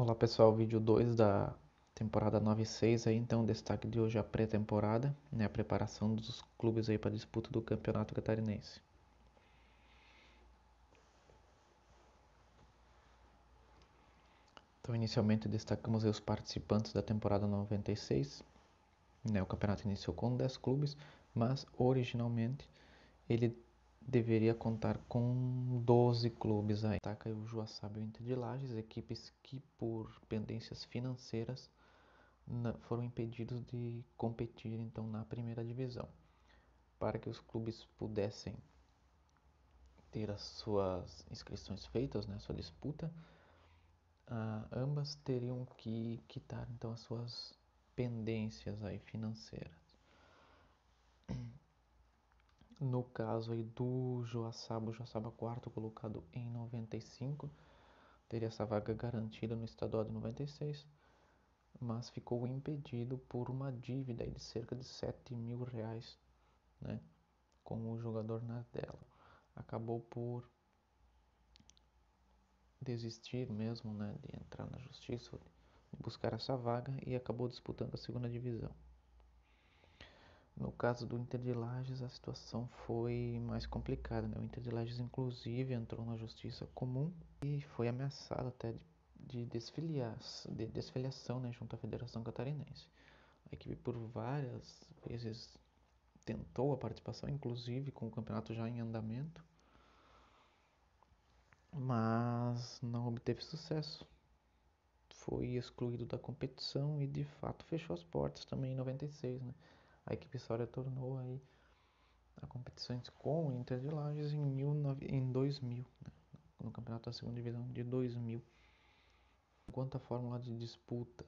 Olá pessoal, vídeo 2 da temporada 9 e 6 aí, então o destaque de hoje é a pré-temporada, né, a preparação dos clubes aí para a disputa do Campeonato Catarinense. Então inicialmente destacamos aí os participantes da temporada 96, né, o campeonato iniciou com 10 clubes, mas originalmente ele deveria contar com 12 clubes aí. Destaca aí o Joaçaba e o Inter de Lages, equipes que por pendências financeiras foram impedidos de competir então na primeira divisão. Para que os clubes pudessem ter as suas inscrições feitas, né, sua disputa, ambas teriam que quitar então as suas pendências aí financeiras. No caso aí do Joaçaba, o Joaçaba quarto colocado em 95, teria essa vaga garantida no estadual de 96, mas ficou impedido por uma dívida aí de cerca de R$ 7.000, né, com o jogador na dela. Acabou por desistir mesmo, né, de entrar na justiça, de buscar essa vaga e acabou disputando a segunda divisão. No caso do Inter de Lages, a situação foi mais complicada, né? O Inter de Lages, inclusive, entrou na justiça comum e foi ameaçado até de desfiliação, né, junto à Federação Catarinense. A equipe por várias vezes tentou a participação, inclusive com o campeonato já em andamento, mas não obteve sucesso. Foi excluído da competição e de fato fechou as portas também em 96, né? A equipe só retornou aí a competições com o Inter de Lages em 2000, né? No campeonato da segunda divisão de 2000. Quanto à fórmula de disputa,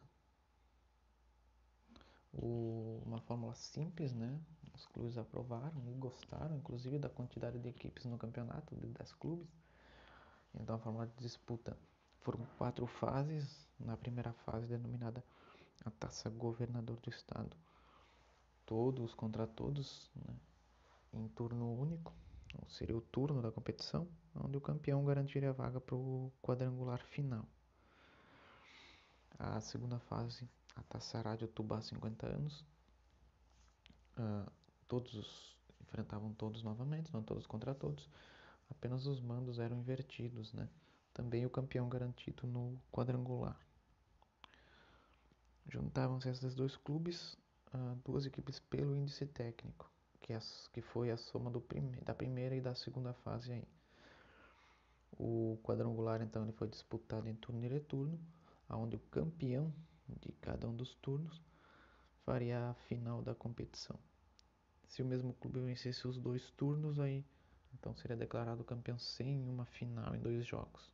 uma fórmula simples, né? Os clubes aprovaram e gostaram, inclusive, da quantidade de equipes no campeonato, de 10 clubes. Então a fórmula de disputa foram 4 fases. Na primeira fase, denominada a Taça Governador do Estado, todos contra todos, né, em turno único, seria o turno da competição, onde o campeão garantiria a vaga para o quadrangular final. A segunda fase, a Taça Rádio Tubá 50 anos, todos enfrentavam todos novamente, não todos contra todos, apenas os mandos eram invertidos, né? Também o campeão garantido no quadrangular. Juntavam-se esses dois clubes, duas equipes pelo índice técnico, que foi a soma da primeira e da segunda fase aí. O quadrangular então ele foi disputado em turno e retorno, onde o campeão de cada um dos turnos faria a final da competição. Se o mesmo clube vencesse os dois turnos, aí então seria declarado campeão sem uma final em 2 jogos.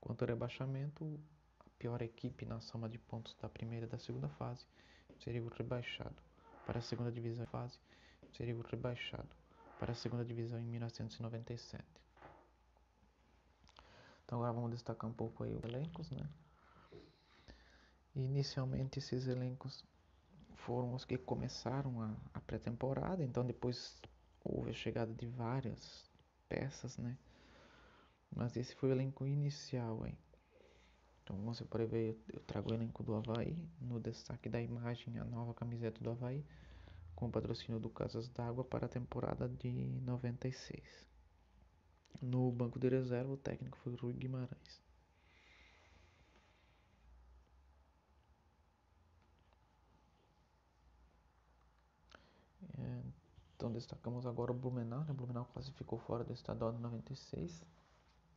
Quanto ao rebaixamento, a pior equipe na soma de pontos da primeira e da segunda fase seria o rebaixado para a segunda divisão fase, seria o rebaixado para a segunda divisão em 1997. Então agora vamos destacar um pouco aí os elencos, né? Inicialmente esses elencos foram os que começaram a pré-temporada, então depois houve a chegada de várias peças, né? Mas esse foi o elenco inicial aí. Então, como você pode ver, eu trago o elenco do Avaí, no destaque da imagem a nova camiseta do Avaí, com o patrocínio do Casas d'Água para a temporada de 96. No banco de reserva, o técnico foi o Rui Guimarães. Então destacamos agora o Blumenau, né? O Blumenau classificou fora do estadual de 96.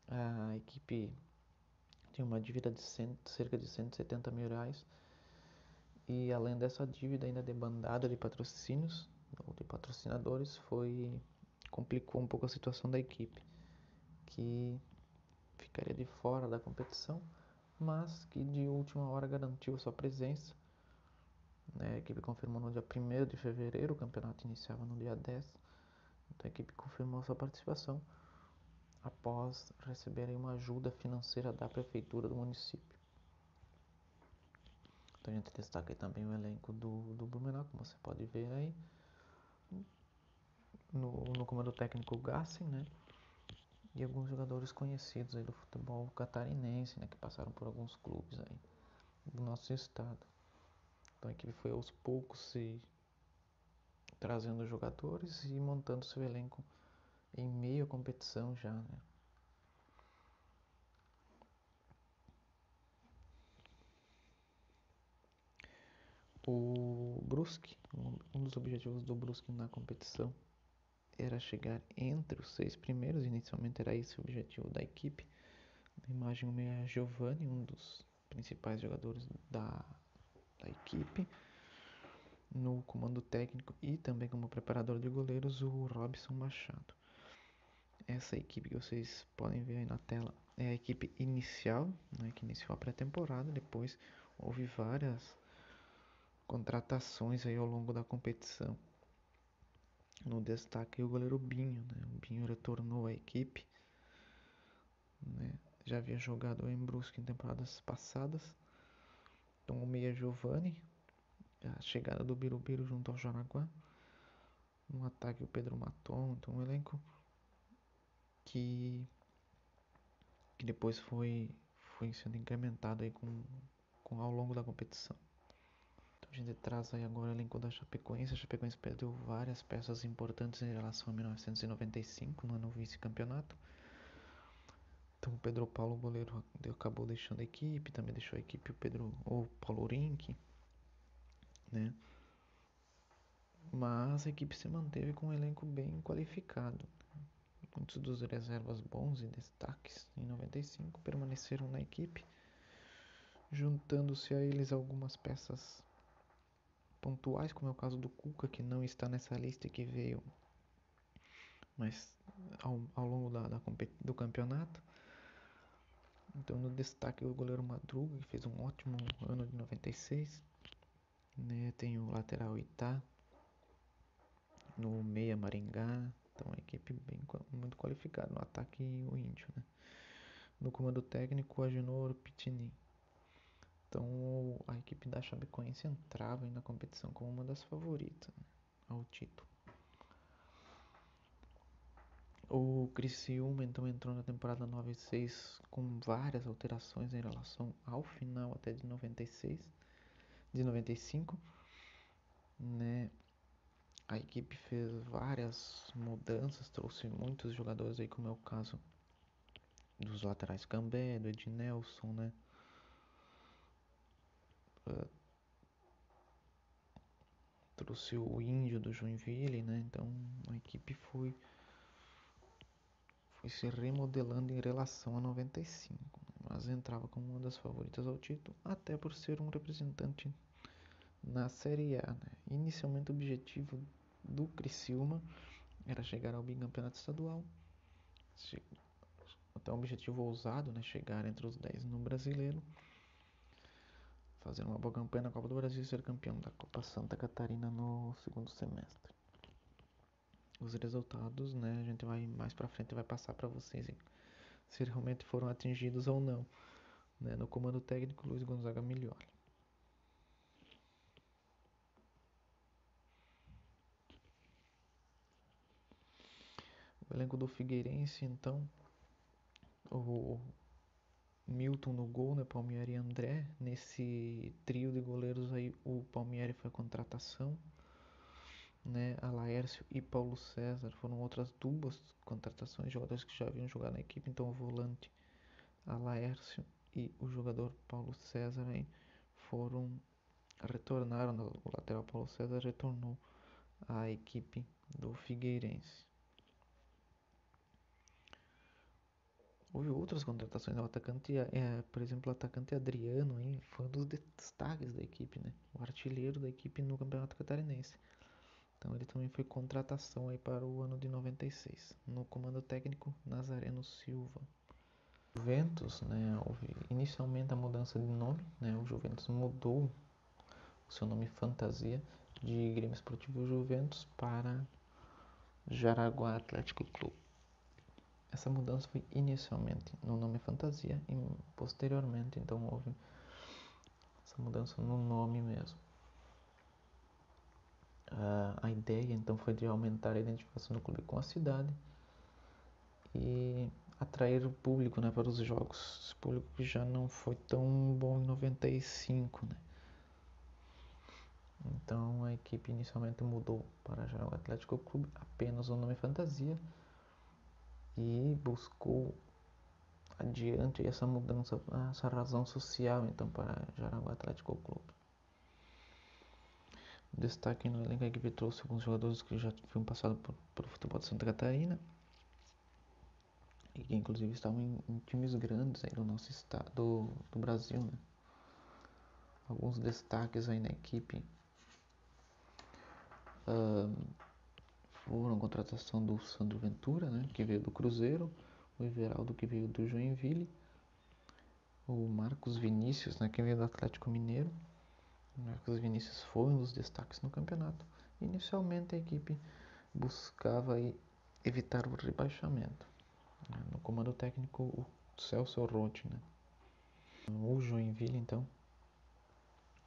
A equipe tinha uma dívida de cerca de R$ 170.000 e além dessa dívida ainda demandada de patrocínios ou de patrocinadores, complicou um pouco a situação da equipe, que ficaria de fora da competição, mas que de última hora garantiu a sua presença, né? A equipe confirmou no dia 1º de fevereiro, o campeonato iniciava no dia 10, então a equipe confirmou sua participação após receberem uma ajuda financeira da prefeitura do município. Então a gente destaca aí também o elenco do Blumenau, como você pode ver aí. No comando técnico Gassen, né? e alguns jogadores conhecidos aí do futebol catarinense, né, que passaram por alguns clubes aí do nosso estado. Então a equipe foi aos poucos se trazendo jogadores e montando seu elenco em meio à competição já, né? O Brusque, um dos objetivos do Brusque na competição era chegar entre os 6 primeiros, inicialmente era esse o objetivo da equipe. Na imagem o meia Giovani, um dos principais jogadores da equipe. No comando técnico e também como preparador de goleiros, o Robson Machado. Essa equipe que vocês podem ver aí na tela é a equipe inicial, né, que iniciou a pré-temporada. Depois houve várias contratações aí ao longo da competição. No destaque o goleiro Binho, né? O Binho retornou à equipe, né? Já havia jogado em Brusque em temporadas passadas. Então o meia Giovani, a chegada do Birubiru junto ao Jaraguá. No ataque o Pedro Maton, então um elenco que depois foi sendo incrementado aí ao longo da competição. Então a gente traz aí agora o elenco da Chapecoense. A Chapecoense perdeu várias peças importantes em relação a 1995, no ano vice-campeonato. Então o Pedro Paulo, o goleiro, acabou deixando a equipe, também deixou a equipe o Paulo Rink, né? Mas a equipe se manteve com um elenco bem qualificado. Muitos dos reservas bons e destaques em 95 permaneceram na equipe, juntando-se a eles algumas peças pontuais, como é o caso do Cuca, que não está nessa lista e que veio mas ao longo do campeonato. Então no destaque o goleiro Madruga, que fez um ótimo ano de 96, né? Tem o lateral Itá, no meia Maringá, então a equipe muito qualificada. No ataque o Índio, né? No comando técnico o Agenor Pitini. Então a equipe da Chapecoense entrava na competição como uma das favoritas, né, ao título. O Criciúma então entrou na temporada 96 com várias alterações em relação ao final até de 96, de 95, né? A equipe fez várias mudanças, trouxe muitos jogadores aí, como é o caso dos laterais Cambé, do Ednelson, né? Trouxe o Índio do Joinville, né? Então a equipe foi se remodelando em relação a 95, mas entrava como uma das favoritas ao título, até por ser um representante na Série A, né? Inicialmente o objetivo do Criciúma era chegar ao bicampeonato estadual, até um objetivo ousado, né? Chegar entre os 10 no Brasileiro, fazer uma boa campanha na Copa do Brasil e ser campeão da Copa Santa Catarina no segundo semestre. Os resultados, né, a gente vai mais pra frente vai passar para vocês se realmente foram atingidos ou não, né? No comando técnico, Luiz Gonzaga Miglioli. O elenco do Figueirense, então, o Milton no gol, né, Palmieri e André. Nesse trio de goleiros aí, o Palmieri foi a contratação, né? A Laércio e Paulo César foram outras duas contratações de jogadores que já haviam jogado na equipe. Então o volante a Laércio e o jogador Paulo César aí retornaram, o lateral Paulo César retornou à equipe do Figueirense. Houve outras contratações, né? Por exemplo, o atacante Adriano aí, foi um dos destaques da equipe, né? O artilheiro da equipe no Campeonato Catarinense. Então ele também foi contratação aí para o ano de 96. No comando técnico, Nazareno Silva. Juventus, né? Houve inicialmente a mudança de nome, né? O Juventus mudou o seu nome fantasia de Grêmio Esportivo Juventus para Jaraguá Atlético Clube. Essa mudança foi inicialmente no nome fantasia e posteriormente então houve essa mudança no nome mesmo. A ideia então foi de aumentar a identificação do clube com a cidade e atrair o público, né, para os jogos. Esse público que já não foi tão bom em 95, né? Então a equipe inicialmente mudou para Jaraguá Atlético Clube apenas o nome fantasia e buscou adiante essa mudança, essa razão social então para Jaraguá Atlético Clube. Destaque no elenco, a equipe trouxe alguns jogadores que já tinham passado pelo futebol de Santa Catarina e que inclusive estavam em times grandes aí do nosso estado, do Brasil, né? Alguns destaques aí na equipe foram a contratação do Sandro Ventura, né, que veio do Cruzeiro, o Everaldo, que veio do Joinville, o Marcos Vinícius, né, que veio do Atlético Mineiro. O Marcos Vinícius foi um dos destaques no campeonato. Inicialmente a equipe buscava evitar o rebaixamento, né, no comando técnico o Celso Rotti, né. O Joinville, então,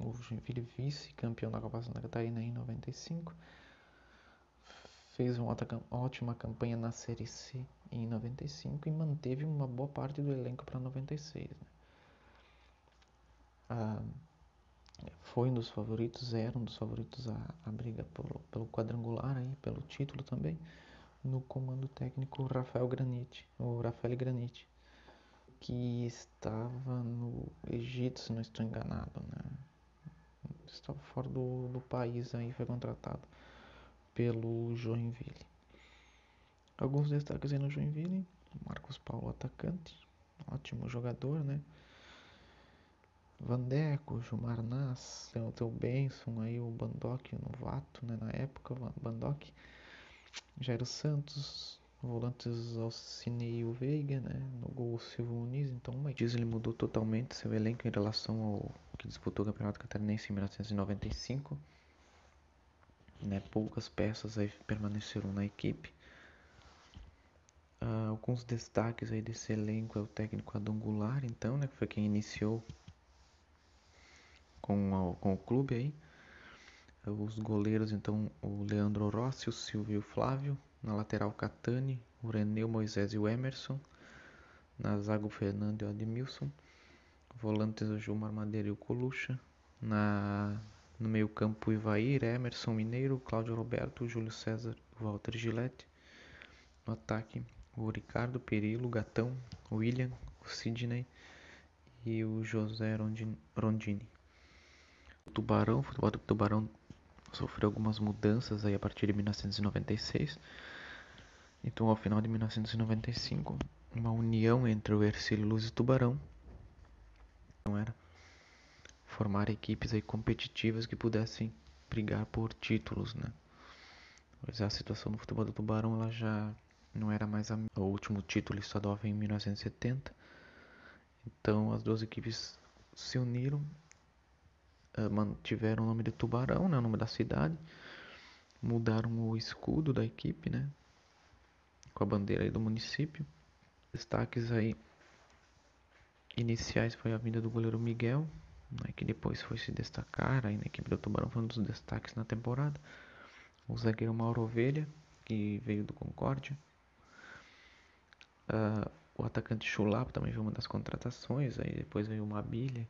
o Joinville vice-campeão da Copa Santa Catarina em 95, fez uma ótima campanha na Série C em 95 e manteve uma boa parte do elenco para 96, né. Foi um dos favoritos, era um dos favoritos a briga pelo quadrangular, aí, pelo título também, no comando técnico o Rafael Granite, que estava no Egito, se não estou enganado, né? Estava fora do país, aí foi contratado pelo Joinville. Alguns destaques aí no Joinville: Marcos Paulo, atacante, ótimo jogador, né? Vandeco, Gilmar Nas, tem o Theo Benson, aí o Bandock, o novato, né, na época, Bandock, Jairo Santos, volantes Alcinei e o Veiga, né, no gol o Silvio Muniz. Então o Dias ele mudou totalmente seu elenco em relação ao que disputou o Campeonato Catarinense em 1995, né, poucas peças aí permaneceram na equipe. Alguns destaques aí desse elenco é o técnico Adão Goulart, então, né, que foi quem iniciou com o clube aí. Os goleiros, então, o Leandro Rossi, o Silvio e o Flávio. Na lateral, Catani, o Renê, o Moisés e o Emerson. Na zaga, o Fernando e o Admilson. Volantes, o Gilmar Madeira e o Colucha. No meio campo, o Ivair, Emerson Mineiro, Cláudio Roberto, o Júlio César, o Walter Gillette. No ataque, o Ricardo Perillo, o Gatão, o William, o Sidney e o José Rondini. O futebol do Tubarão sofreu algumas mudanças aí a partir de 1996. Então, ao final de 1995, uma união entre o Ercílio Luz e o Tubarão não era formar equipes aí competitivas que pudessem brigar por títulos, né? Mas a situação do futebol do Tubarão ela já não era mais o último título estadual veio em 1970. Então, as duas equipes se uniram, mantiveram o nome de Tubarão, né, o nome da cidade, mudaram o escudo da equipe, né, com a bandeira aí do município. Destaques aí iniciais foi a vinda do goleiro Miguel, né, que depois foi se destacar aí na equipe do Tubarão, foi um dos destaques na temporada. O zagueiro Mauro Ovelha, que veio do Concórdia. O atacante Chulapo também foi uma das contratações, aí depois veio o Mabile,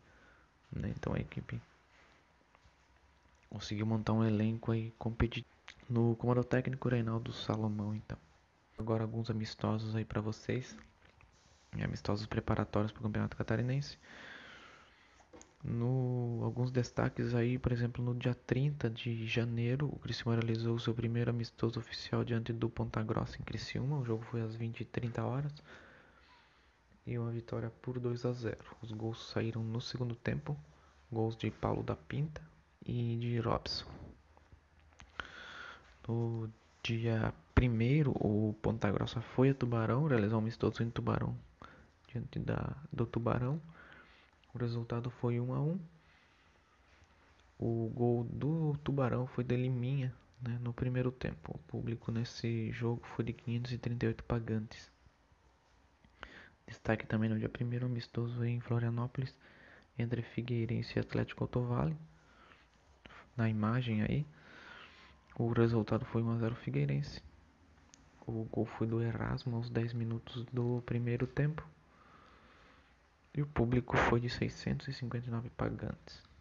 né, então a equipe conseguiu montar um elenco aí competitivo. No comando técnico, Reinaldo Salomão, então. Agora alguns amistosos aí para vocês. Amistosos preparatórios para o Campeonato Catarinense. Alguns destaques aí, por exemplo, no dia 30 de janeiro, o Criciúma realizou o seu primeiro amistoso oficial diante do Ponta Grossa em Criciúma. O jogo foi às 20h30 e uma vitória por 2-0. Os gols saíram no segundo tempo, gols de Paulo da Pinta e de Robson. No dia 1º, o Ponta Grossa foi a Tubarão, realizou um amistoso em Tubarão, diante do Tubarão. O resultado foi 1-1. O gol do Tubarão foi de Liminha, né, no primeiro tempo. O público nesse jogo foi de 538 pagantes. Destaque também no dia 1º, amistoso em Florianópolis, entre Figueirense e Atlético Autovale. Na imagem aí, o resultado foi 1-0 Figueirense. O gol foi do Erasmo aos 10 minutos do primeiro tempo. E o público foi de 659 pagantes.